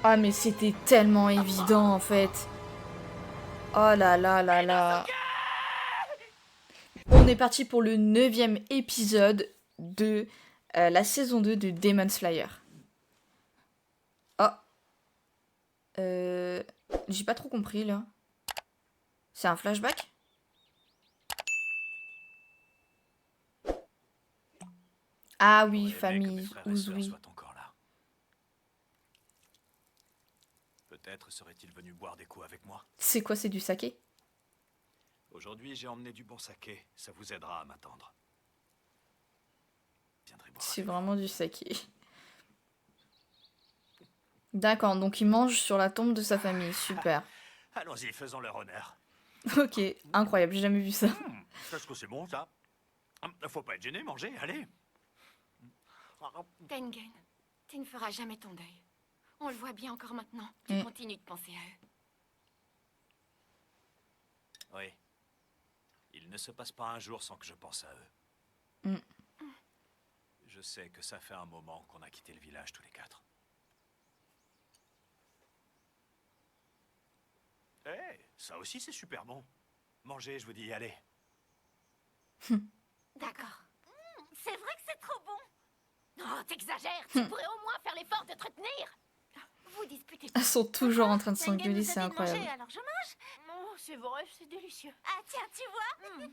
Ah mais c'était tellement évident en fait. Oh là là là là. On est parti pour le 9e épisode de la saison 2 de Demon Slayer. Oh. J'ai pas trop compris là. C'est un flashback? Ah oui, famille Uzui. Peut-être serait-il venu boire des coups avec moi. C'est quoi, c'est du saké? Aujourd'hui, j'ai emmené du bon saké. Ça vous aidera à m'attendre. C'est vraiment du saké. D'accord, donc il mange sur la tombe de sa famille. Super. Allons-y, faisons leur honneur. Ok, incroyable, j'ai jamais vu ça. Qu'est-ce que c'est bon, ça? Faut pas être gêné, mangez, allez. Tengen, tu ne feras jamais ton deuil. On le voit bien encore maintenant. Tu continues de penser à eux. Oui. Il ne se passe pas un jour sans que je pense à eux. Je sais que ça fait un moment qu'on a quitté le village tous les quatre. Eh, ça aussi c'est super bon. Mangez, je vous dis, allez. D'accord. C'est vrai que c'est trop bon. Oh, t'exagères. Tu pourrais au moins faire l'effort de te retenir. Vous disputez. Elles sont toujours en train de Tengen s'engueuler, nous a c'est dit de incroyable. manger, alors je mange. Oh, c'est vrai, c'est délicieux. Ah tiens, tu vois.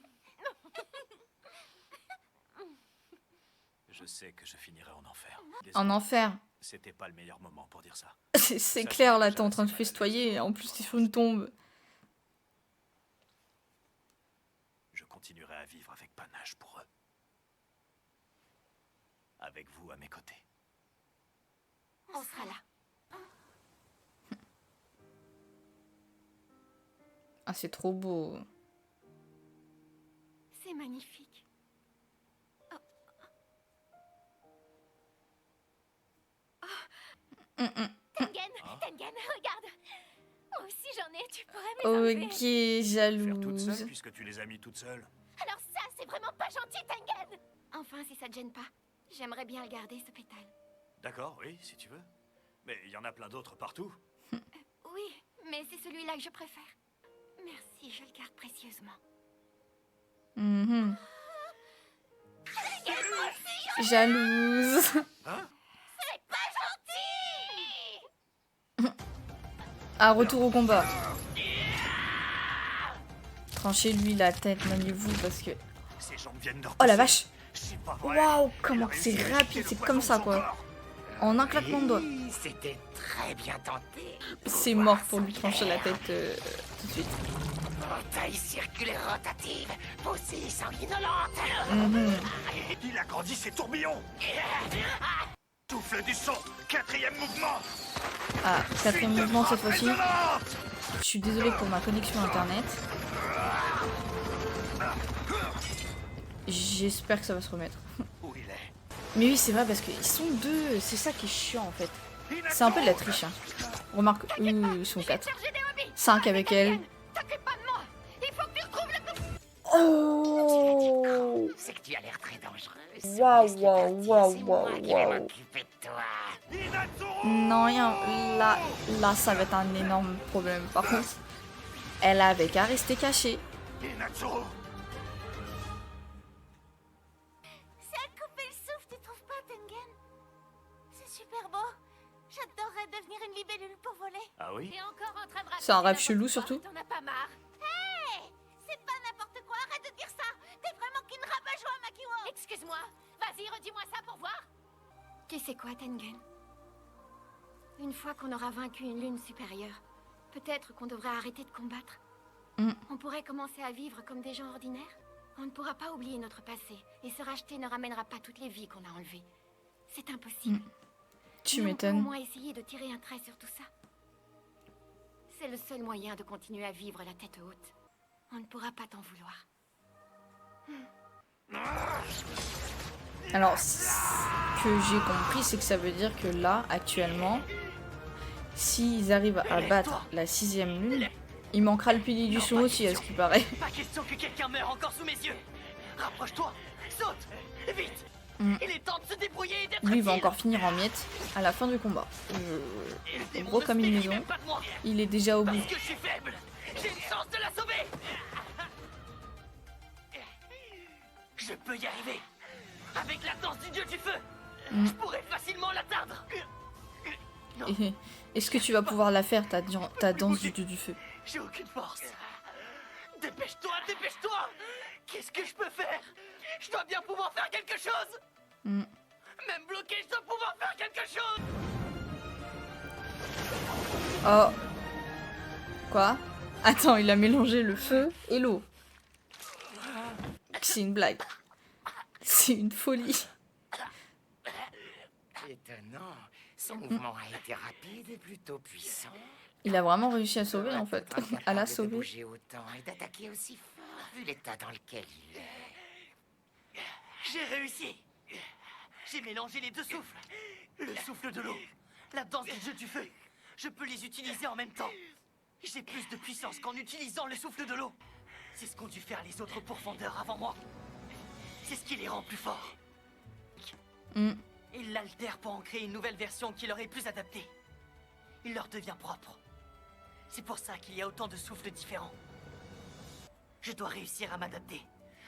Je sais que je finirai en enfer. En enfer. C'était pas le meilleur moment pour dire ça. C'est clair, là, t'es en train de festoyer, et en plus t'es sur une tombe. Je continuerai à vivre avec panache pour eux. Avec vous à mes côtés. On sera là. Ah, c'est trop beau. C'est magnifique. Tengen, Tengen, regarde. Moi aussi j'en ai, tu pourrais me les enlever. Ok, Faire toute jalouse. seule puisque tu les as mis toutes seules. Alors ça, c'est vraiment pas gentil, Tengen. Enfin, si ça te gêne pas, j'aimerais bien le garder, ce pétale. D'accord, oui, si tu veux. Mais il y en a plein d'autres partout. Oui, mais c'est celui-là que je préfère. Merci, je le garde précieusement. Jalouse. Hein? C'est pas gentil. Ah, retour au combat. Tranchez-lui la tête, maniez-vous, parce que... Ces jambes viennent de Oh la repousser. vache. C'est pas vrai. Waouh, Il comment a c'est réussi à rapide, éviter c'est le comme poison ça, de son quoi. corps. En un claquement de doigts. C'était très bien tenté. C'est mort pour lui trancher la tête tout de suite. Taille circulaire rotative, poussée sanguinolente. Il agrandit ses tourbillons. Souffle du son, 4e mouvement. Ah, 4e mouvement cette Frappe fois-ci. résonante. Je suis désolée pour ma connexion internet. J'espère que ça va se remettre. Où il est? Mais oui, c'est vrai, parce qu'ils sont deux. C'est ça qui est chiant, en fait. C'est un peu de la triche, hein. Remarque, eux, ils sont 4. 5 avec elle. T'occupe pas de moi. Il faut que tu retrouves le... Oh! C'est que tu as l'air très dangereuse. Waouh, Laisse-les waouh, partir, waouh, c'est moi waouh, qui vais waouh. m'occuper de toi. Non, rien. Là, ça va être un énorme problème. Par contre, elle avait qu'à rester cachée. Inatsuru. C'est à couper le souffle, tu trouves pas, Tengen? C'est super beau. J'adorerais devenir une libellule pour voler. Ah oui? T'es encore en train de C'est un rêve raconter chelou, n'importe surtout. quoi, T'en as pas marre? Hey! C'est pas n'importe quoi, arrête de dire ça! T'es vraiment qu'une rabat-joie, Makiwo! Excuse-moi, vas-y, redis-moi ça pour voir! Tu sais quoi, Tengen? Une fois qu'on aura vaincu une lune supérieure, peut-être qu'on devrait arrêter de combattre. On pourrait commencer à vivre comme des gens ordinaires. On ne pourra pas oublier notre passé, et se racheter ne ramènera pas toutes les vies qu'on a enlevées. C'est impossible. Tu Mais on peut au m'étonnes. moins essayer de tirer un trait sur tout ça. C'est le seul moyen de continuer à vivre la tête haute. On ne pourra pas t'en vouloir. Alors, ce que j'ai compris, c'est que ça veut dire que là, actuellement, s'ils arrivent à battre la 6e lune, il manquera le pilier du son aussi, à ce qui paraît. Pas question que quelqu'un meure encore sous mes yeux. Rapproche-toi, saute, vite. Il est temps de se débrouiller et d'être Lui, il va utile. encore finir en miettes à la fin du combat. Et le démon Gros ne comme se une méfie maison. même pas de moi. Il est déjà au bout. Parce que je suis faible. J'ai une chance de la sauver. Je peux y arriver. Avec la danse du dieu du feu. Je pourrais facilement l'atteindre. Non, Et est-ce que tu vas pouvoir la faire, ta danse du dieu du feu? j'ai aucune force. Dépêche-toi, dépêche-toi. Qu'est-ce que je peux faire? Je dois bien pouvoir faire quelque chose. Mm. Même bloqué, je dois pouvoir faire quelque chose. Oh. Quoi? Attends, il a mélangé le feu et l'eau. C'est une blague. C'est une folie. Étonnant. Son mouvement a été rapide et plutôt puissant. Il a vraiment réussi à sauver en fait. À la De sauver. bouger autant et d'attaquer aussi fort, vu l'état dans lequel il est. J'ai réussi. J'ai mélangé les deux souffles. Le souffle de l'eau, la danse du jeu du feu. Je peux les utiliser en même temps. J'ai plus de puissance qu'en utilisant le souffle de l'eau. C'est ce qu'ont dû faire les autres pourfendeurs avant moi. C'est ce qui les rend plus forts. Mm. Ils l'altèrent pour en créer une nouvelle version qui leur est plus adaptée. Il leur devient propre. C'est pour ça qu'il y a autant de souffles différents. Je dois réussir à m'adapter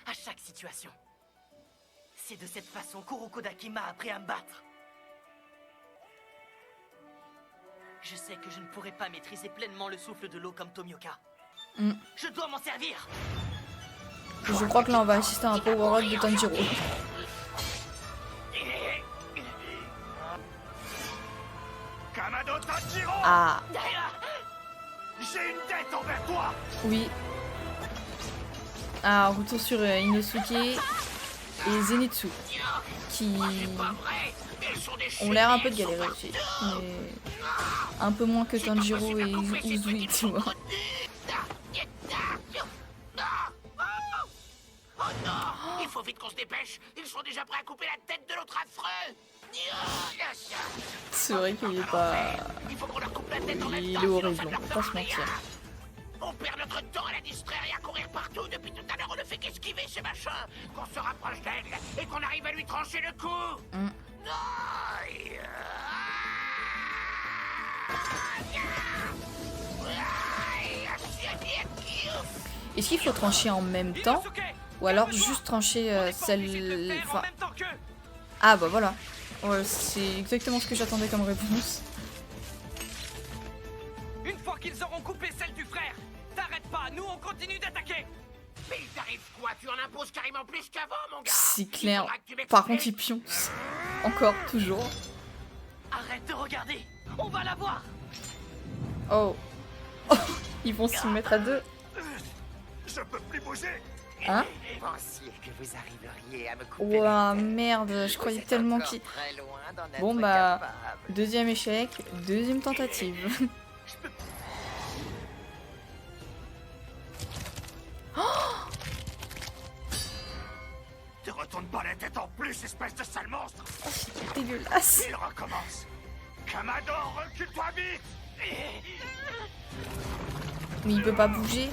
à chaque situation. C'est de cette façon qu'Urokodaki m'a appris à me battre. Je sais que je ne pourrai pas maîtriser pleinement le souffle de l'eau comme Tomioka. Mm. Je dois m'en servir. Je crois que là on va assister à un power-up de Tanjiro. Kamado Tanjiro, Ah, j'ai une dette envers toi. oui. Ah, retour sur Inosuke et Zenitsu. Qui ont l'air un peu de galérer aussi. Mais un peu moins que Tanjiro et Uzui, tu vois. Oh non! Il faut vite qu'on se dépêche! Ils sont déjà prêts à couper la tête de l'autre affreux! C'est vrai qu'il est pas... Il faut qu'on leur coupe la tête en même Il temps, est sinon horrible, ça ne on leur va pas coûte se mentir. rien. On perd notre temps à la distraire et à courir partout. Depuis tout à l'heure, on ne fait qu'esquiver ces machins. Qu'on se rapproche d'elle et qu'on arrive à lui trancher le cou. Mm. Aïe. Est-ce qu'il faut trancher en même temps? Ou alors juste trancher celle... Enfin... Ah bah voilà. Ouais, c'est exactement ce que j'attendais comme réponse. Une fois qu'ils auront coupé celle du frère, t'arrêtes pas, nous on continue d'attaquer. Mais il t'arrive quoi? Tu en imposes carrément plus qu'avant, mon gars. C'est Il clair. faudra que tu m'expliques. Par contre, il pionce. Encore, toujours. Arrête de regarder, on va la voir. Oh. Oh. Ils vont s'y mettre à deux. Je peux plus bouger. Hein? Pensiez que vous arriveriez à me couper Ouah, la tête. merde, je croyais Vous êtes tellement encore qu'il... très loin d'en être Bon bah, capable. deuxième échec, deuxième tentative. Te retourne pas la tête en plus, espèce de sale monstre. Dégueulasse. Il recommence. Kamado, recule-toi vite. Mais il peut pas bouger.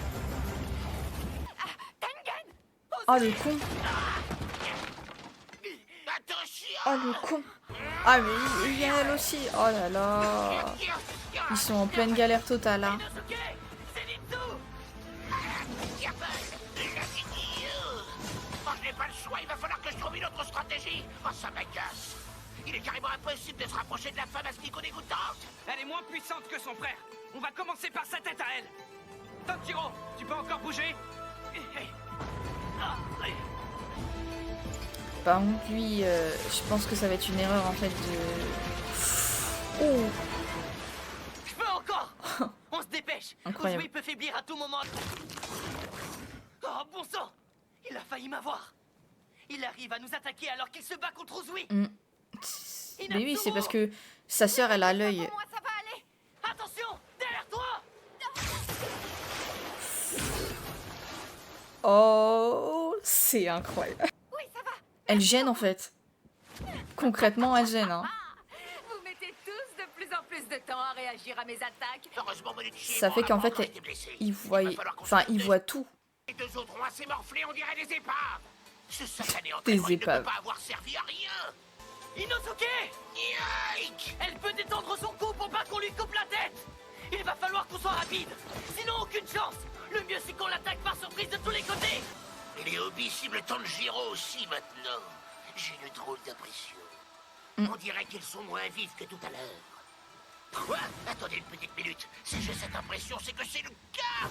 Oh le con. Attention. Oh le con. Ah mais il y a elle aussi. Oh là là. Ils sont en pleine galère totale là. Inosuke, Zenitsu. Oh, je n'ai pas le choix, il va falloir que je trouve une autre stratégie. Oh, ça m'agace. Il est carrément impossible de se rapprocher de la femme à ce nico dégoûtante. Elle est moins puissante que son frère. On va commencer par sa tête à elle. Tanjiro, tu peux encore bouger? Par contre lui, je pense que ça va être une erreur en fait de... Oh. Je peux encore. On se dépêche. Incroyable. Uzui peut faiblir à tout moment. Oh, bon sang. Il a failli m'avoir. Il arrive à nous attaquer alors qu'il se bat contre Uzui. Mm. Mais oui, c'est parce que sa sœur elle a l'œil. Moi, ça va aller. Attention, derrière toi. Oh, c'est incroyable. Oui, ça va. Elle gêne en fait. Concrètement, elle gêne. Hein. Vous mettez tous de plus en plus de temps à réagir à mes attaques. Heureusement, Monichi et Ça moi, fait qu'en on a fait, été blessés. il voit, Il va falloir qu'on enfin, se il dé- voit tout. Les deux autres ont assez morflé, on dirait des épaves. Ce satané Des entraînement, il ne peut épaves. pas avoir servi à rien. Inosuke! Yike. Elle peut détendre son cou pour pas qu'on lui coupe la tête! Il va falloir qu'on soit rapide! Sinon, aucune chance! Le mieux, c'est qu'on l'attaque par surprise de tous les côtés! Et les hobbies ciblent Tanjiro aussi maintenant. J'ai une drôle d'impression. On dirait qu'ils sont moins vifs que tout à l'heure. Quoi? Attendez une petite minute. Si j'ai cette impression, c'est que c'est le cas.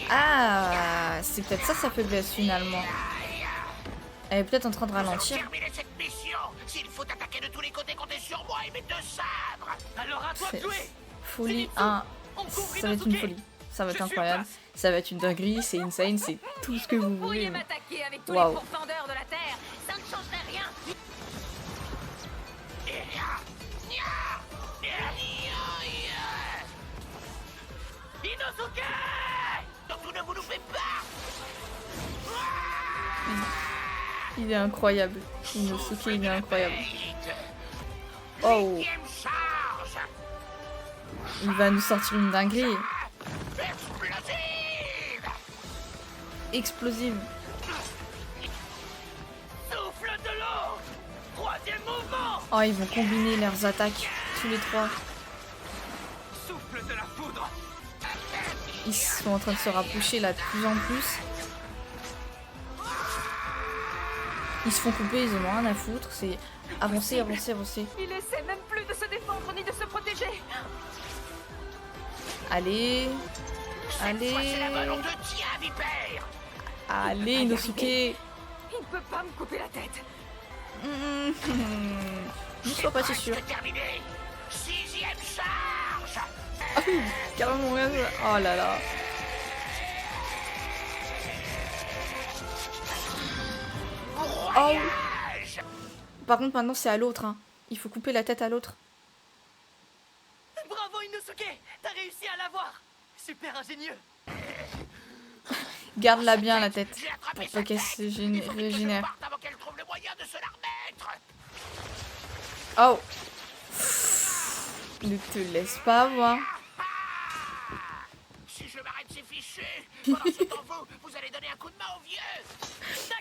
Ah, c'est peut-être ça sa faiblesse finalement. Elle est peut-être en train de Nous allons ralentir. terminer cette mission. S'il faut attaquer de tous les côtés, comptez sur moi et mes deux sabres. Alors à toi de C'est jouer! folie. Zenitsu, Ah, on couvre ça va être une Inosuke. folie. Ça va être Je suis incroyable. en place. Ça va être une dinguerie, c'est insane, c'est tout ce que vous Vous pourriez voulez. m'attaquer avec tous Waouh. les pourfendeurs de la Terre. Ça ne changerait rien. Inosuke! Surtout ne vous loupez pas. Il est incroyable. Inosuke, il est incroyable. Vite. Oh, 8e charge. il va nous sortir une dinguerie. Explosive. Explosive. Souffle de l'eau! Troisième mouvement! Oh, ils vont combiner leurs attaques, tous les trois. Souffle de la foudre! Ils sont en train de se rapprocher là de plus en plus. Ils se font couper, ils en ont rien à foutre. C'est avancer, avancer, avancer. Il essaie même plus de se défendre ni de se protéger. Allez. Cette fois, c'est la bonne, on Allez. te tient, vipère. Allez, Inosuke. Il ne peut pas me couper la tête. Ne sois pas si sûr. Presque terminé. 6e charge. Ah oui, carrément rien. Oh là là. Oh. Broyage. Par contre, maintenant, c'est à l'autre. Hein. Il faut couper la tête à l'autre. Bravo Inosuke! T'as réussi à l'avoir! Super ingénieux! Garde-la bien, la tête. J'ai attrapé Pour sa pas qu'elle tête. se Il faut vite que je régénère. parte avant qu'elle trouve le moyen de se la remettre. Oh. Ne te laisse pas voir. Si je m'arrête, c'est fichu. Pendant ce temps, vous allez donner un coup de main au vieux.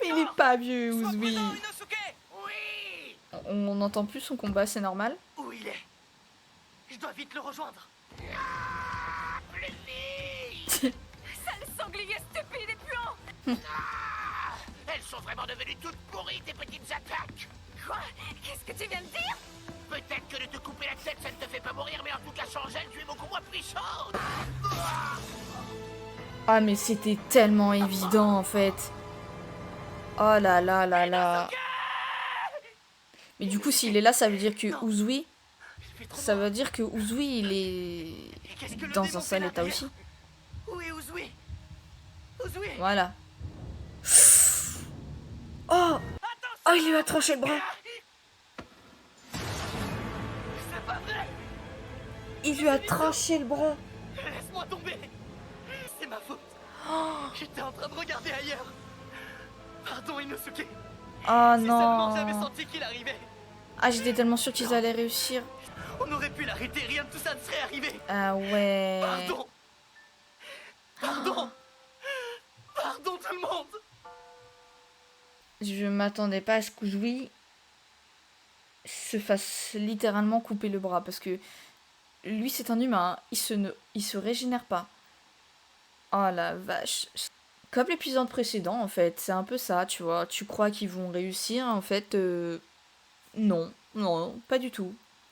Mais il est pas vieux, Sois Uzui. prudent, Inosuke! Oui. On n'entend plus son combat, c'est normal. Où il est? Je dois vite le rejoindre! Plus vite. Sale sanglier stupide et puant. Ah, elles sont vraiment devenues toutes pourries, tes petites attaques. Quoi? Qu'est-ce que tu viens de dire? Peut-être que de te couper la tête, ça ne te fait pas mourir, mais en tout cas, sans elle, tu es beaucoup moins puissante. Ah, mais c'était tellement évident, en fait. Oh là là là là. Mais du coup, s'il est là, ça veut dire que Uzui... Il fait trop Ça noir. veut dire que Uzui, il Et qu'est-ce que est le dans démon un fait sale là état derrière? aussi. Où est Uzui? Uzui! Voilà. Oh! Oh, il lui a tranché le bras. C'est pas vrai! Il lui a tranché le bras. Laisse-moi tomber! C'est ma faute! J'étais en train de regarder ailleurs! Pardon Inosuke! Oh Si seulement j'avais non. senti qu'il arrivait! Ah, j'étais tellement sûre qu'ils allaient réussir. On aurait pu l'arrêter, rien de tout ça ne serait arrivé! Ah ouais. Pardon! Pardon! Pardon tout le monde! Je m'attendais pas à ce qu'Uzui se fasse littéralement couper le bras. Parce que lui, c'est un humain. Hein. Il se régénère pas. Oh la vache. Comme l'épisode précédent, en fait. C'est un peu ça, tu vois. Tu crois qu'ils vont réussir. En fait, non. Non, pas du tout.